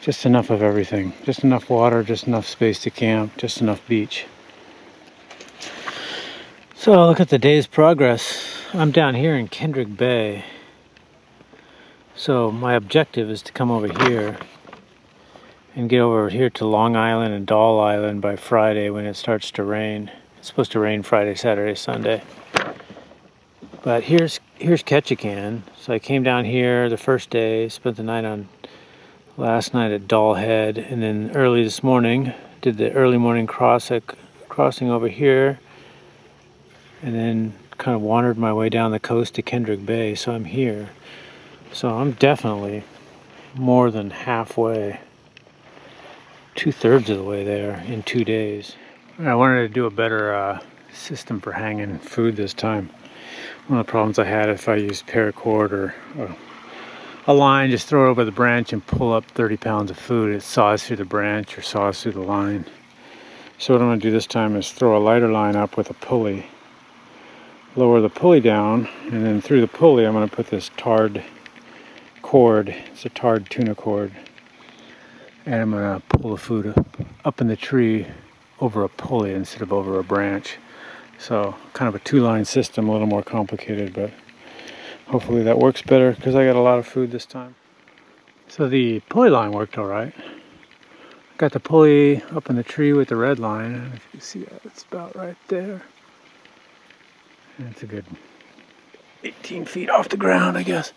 Just enough of everything. Just enough water, just enough space to camp, just enough beach. So look at the day's progress. I'm down here in Kendrick Bay. So my objective is to come over here and get over here to Long Island and Doll Island by Friday when it starts to rain. It's supposed to rain Friday, Saturday, Sunday. But here's Ketchikan. So I came down here the first day, spent the night on last night at Doll Head, and then early this morning did the early morning crossing over here, and then kind of wandered my way down the coast to Kendrick Bay. So I'm here. So I'm definitely more than halfway, 2/3 of the way there in 2 days. I wanted to do a better system for hanging food this time. One of the problems I had if I used paracord or a line, just throw it over the branch and pull up 30 pounds of food. It saws through the branch or saws through the line. So what I'm going to do this time is throw a lighter line up with a pulley. Lower the pulley down, and then through the pulley I'm going to put this tarred cord. It's a tarred tuna cord. And I'm going to pull the food up in the tree over a pulley instead of over a branch. So kind of a 2-line system, a little more complicated, but hopefully that works better because I got a lot of food this time. So the pulley line worked all right. Got the pulley up in the tree with the red line, and if you see that, it's about right there. And it's a good 18 feet off the ground, I guess.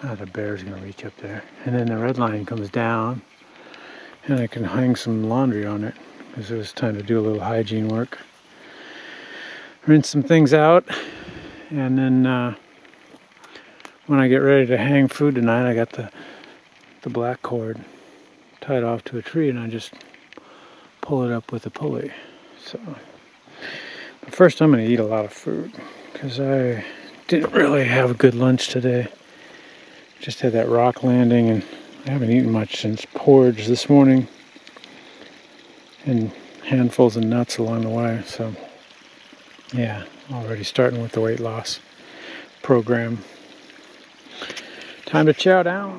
The bear's gonna reach up there. And then the red line comes down, and I can hang some laundry on it because it was time to do a little hygiene work. Rinse some things out, and then when I get ready to hang food tonight, I got the black cord tied off to a tree, and I just pull it up with a pulley. So, but first I'm going to eat a lot of food because I didn't really have a good lunch today. Just had that rock landing, and I haven't eaten much since porridge this morning, and handfuls of nuts along the way. So yeah, already starting with the weight loss program. Time to chow down.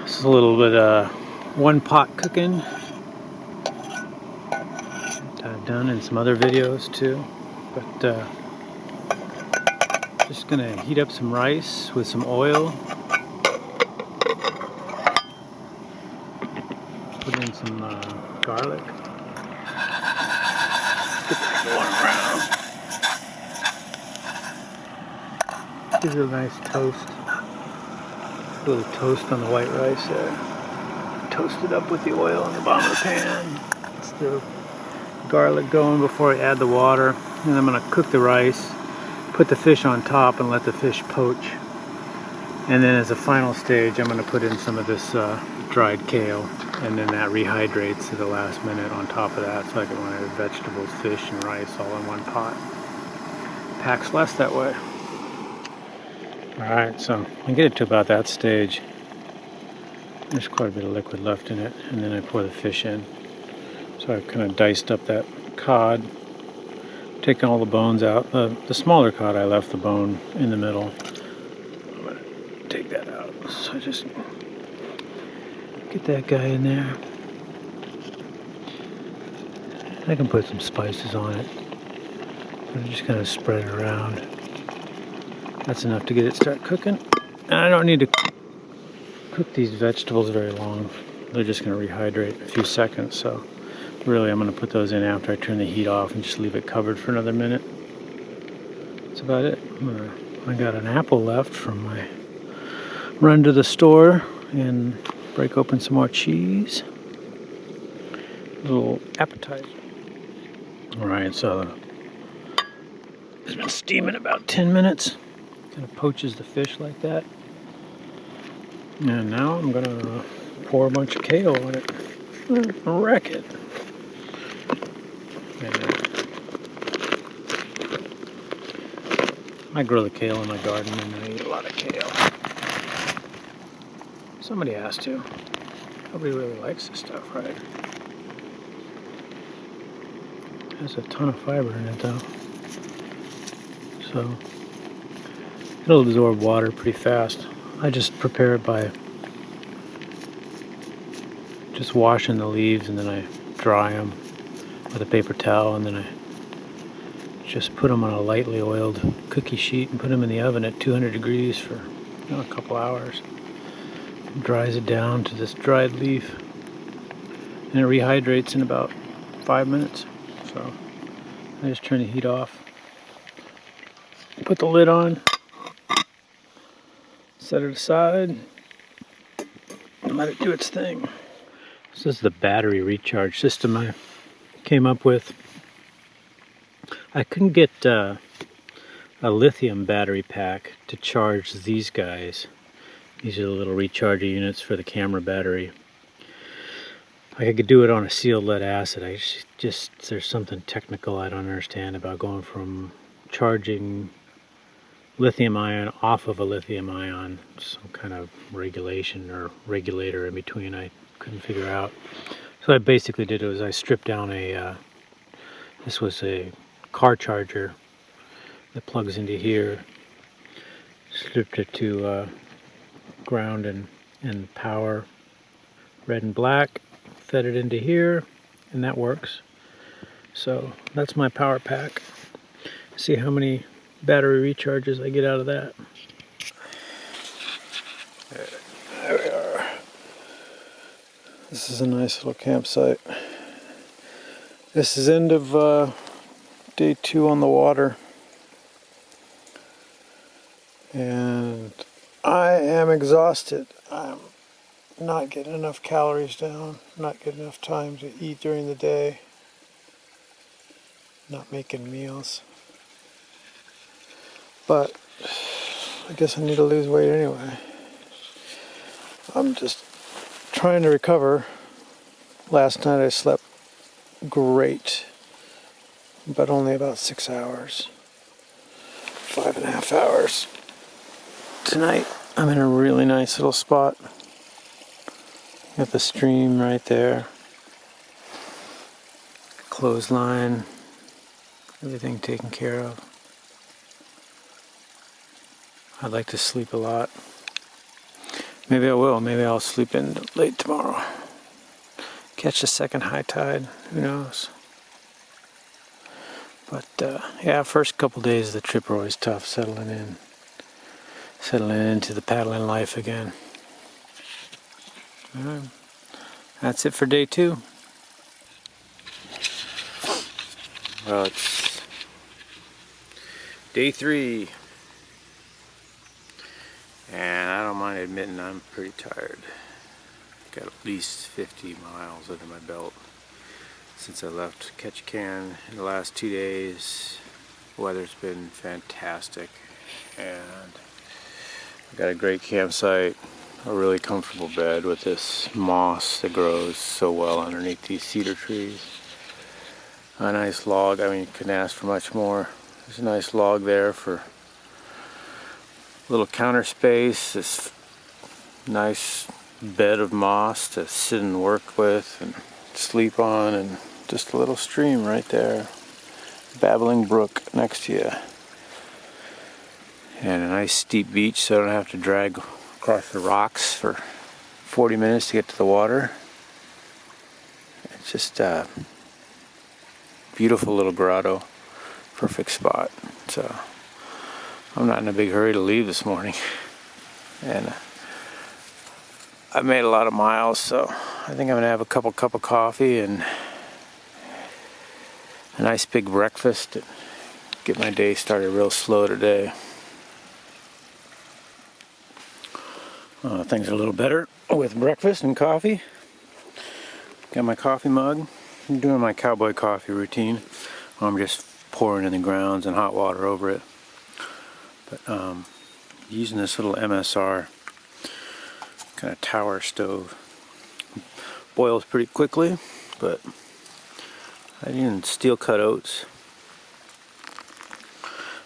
This is a little bit one pot cooking that I've done in some other videos too. But just gonna heat up some rice with some oil. Put in some garlic. Get that going around. Gives it a nice toast. A little toast on the white rice there. Toast it up with the oil on the bottom of the pan. It's the garlic going before I add the water. And I'm going to cook the rice, put the fish on top, and let the fish poach. And then as a final stage, I'm going to put in some of this dried kale, and then that rehydrates at the last minute on top of that, so I can run vegetables, fish, and rice all in one pot. Packs less that way. Alright, so I get it to about that stage. There's quite a bit of liquid left in it, and then I pour the fish in. So I've kind of diced up that cod, taken all the bones out. The smaller cod, I left the bone in the middle. I'm going to take that out. So I just get that guy in there. I can put some spices on it. I'm just going to spread it around. That's enough to get it start cooking. And I don't need to cook these vegetables very long. They're just going to rehydrate in a few seconds. So really I'm going to put those in after I turn the heat off and just leave it covered for another minute. That's about it. I got an apple left from my run to the store and break open some more cheese. A little appetizer. Alright, so it's been steaming about 10 minutes. Kind of poaches the fish like that. And now I'm gonna pour a bunch of kale on it. Wreck it. I grow the kale in my garden and I eat a lot of kale. Somebody has to. Nobody really likes this stuff, right? It has a ton of fiber in it though. So it'll absorb water pretty fast. I just prepare it by just washing the leaves, and then I dry them with a paper towel, and then I just put them on a lightly oiled cookie sheet and put them in the oven at 200 degrees for a couple hours. It dries it down to this dried leaf, and it rehydrates in about 5 minutes. So I just turn the heat off, put the lid on, set it aside, and let it do its thing. This is the battery recharge system I came up with. I couldn't get a lithium battery pack to charge these guys. These are the little recharger units for the camera battery. I could do it on a sealed lead acid. There's something technical I don't understand about going from charging lithium ion off of a lithium ion, some kind of regulation or regulator in between. I couldn't figure out. So what I basically did was I stripped down this was a car charger that plugs into here. Stripped it to ground and power, red and black, fed it into here, and that works. So that's my power pack. See how many battery recharges I get out of that. There we are. This is a nice little campsite. This is end of day 2 on the water. And I am exhausted. I'm not getting enough calories down, not getting enough time to eat during the day, not making meals. But I guess I need to lose weight anyway. I'm just trying to recover. Last night I slept great, but only about 6 hours, 5.5 hours. Tonight I'm in a really nice little spot. Got the stream right there, clothesline, everything taken care of. I'd like to sleep a lot. Maybe I will. Maybe I'll sleep in late tomorrow. Catch the second high tide. Who knows? But yeah, first couple days of the trip are always tough, settling into the paddling life again. All right. That's it for day 2. Well, it's day 3. And I don't mind admitting I'm pretty tired. Got at least 50 miles under my belt since I left Ketchikan in the last 2 days. The weather's been fantastic, and I got a great campsite, a really comfortable bed with this moss that grows so well underneath these cedar trees. A nice log. I mean, you couldn't ask for much more. There's a nice log there for little counter space, this nice bed of moss to sit and work with and sleep on, and just a little stream right there, babbling brook next to you, and a nice steep beach so I don't have to drag across the rocks for 40 minutes to get to the water. It's just a beautiful little grotto, perfect spot. So I'm not in a big hurry to leave this morning, and I've made a lot of miles, so I think I'm gonna have a cup of coffee and a nice big breakfast and get my day started real slow today. Things are a little better with breakfast and coffee. Got my coffee mug. I'm doing my cowboy coffee routine. I'm just pouring in the grounds and hot water over it. But using this little MSR kind of tower stove. Boils pretty quickly, but I'm using steel cut oats,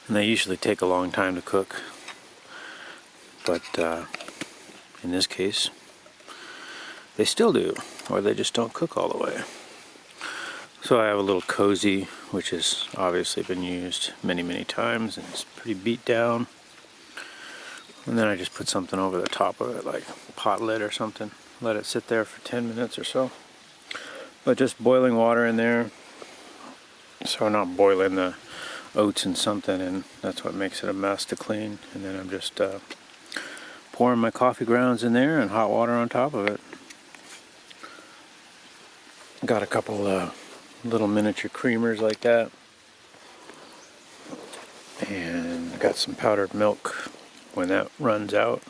and they usually take a long time to cook, but in this case they still do, or they just don't cook all the way. So I have a little cozy, which has obviously been used many times, and it's pretty beat down. And then I just put something over the top of it, like pot lid or something, let it sit there for 10 minutes or so. But just boiling water in there, so I'm not boiling the oats in something, and that's what makes it a mess to clean. And then I'm just pouring my coffee grounds in there and hot water on top of it. Got a couple little miniature creamers like that, and got some powdered milk. When that runs out,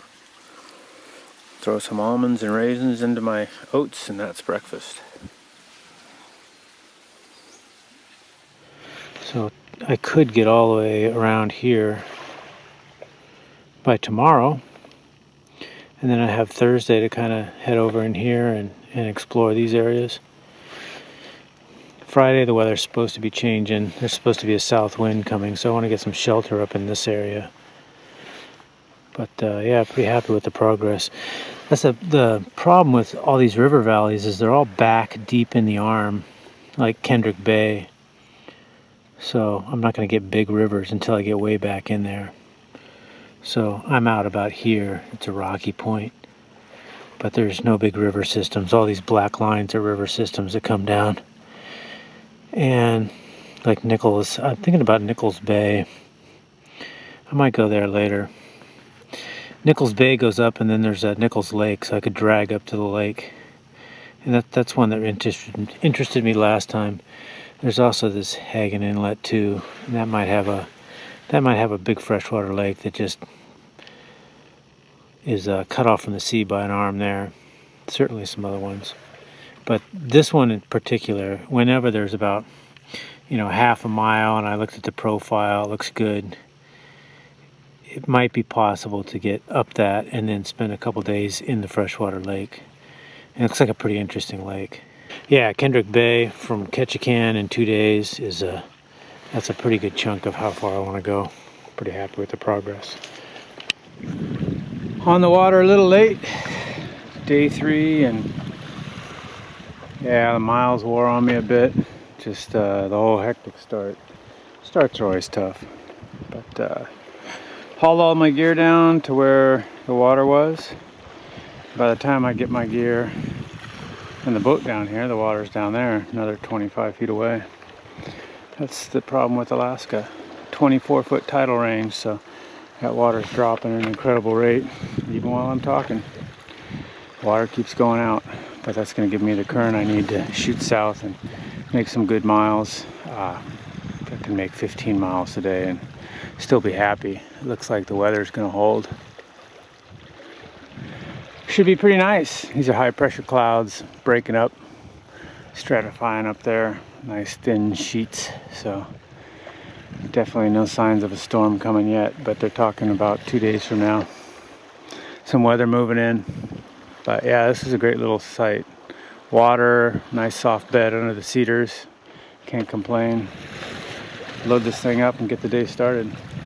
throw some almonds and raisins into my oats, and that's breakfast. So I could get all the way around here by tomorrow, and then I have Thursday to kind of head over in here and explore these areas. Friday the weather's supposed to be changing. There's supposed to be a south wind coming, so I want to get some shelter up in this area. But yeah, pretty happy with the progress. That's the problem with all these river valleys, is they're all back deep in the arm, like Kendrick Bay. So I'm not going to get big rivers until I get way back in there. So I'm out about here. It's a rocky point, but there's no big river systems. All these black lines are river systems that come down. And like Nichols, I'm thinking about Nichols Bay. I might go there later. Nichols Bay goes up, and then there's a Nichols Lake, so I could drag up to the lake. And that's one that interested me last time. There's also this Hagen Inlet too, and that might have a big freshwater lake that just is cut off from the sea by an arm there. Certainly some other ones, but this one in particular, whenever there's about half a mile, and I looked at the profile, it looks good. It might be possible to get up that and then spend a couple days in the freshwater lake. It looks like a pretty interesting lake. Yeah, Kendrick Bay from Ketchikan in 2 days that's a pretty good chunk of how far I want to go. Pretty happy with the progress. On the water a little late, day 3, and yeah, the miles wore on me a bit. Just the whole hectic start. Starts are always tough, but hauled all my gear down to where the water was. By the time I get my gear and the boat down here, the water's down there, another 25 feet away. That's the problem with Alaska. 24-foot tidal range, so that water's dropping at an incredible rate, even while I'm talking. Water keeps going out, but that's going to give me the current I need to shoot south and make some good miles. I can make 15 miles today and still be happy. It looks like the weather's going to hold. Should be pretty nice. These are high pressure clouds breaking up, stratifying up there. Nice thin sheets, so definitely no signs of a storm coming yet, but they're talking about 2 days from now. Some weather moving in, but yeah, this is a great little site. Water, nice soft bed under the cedars. Can't complain. Load this thing up and get the day started.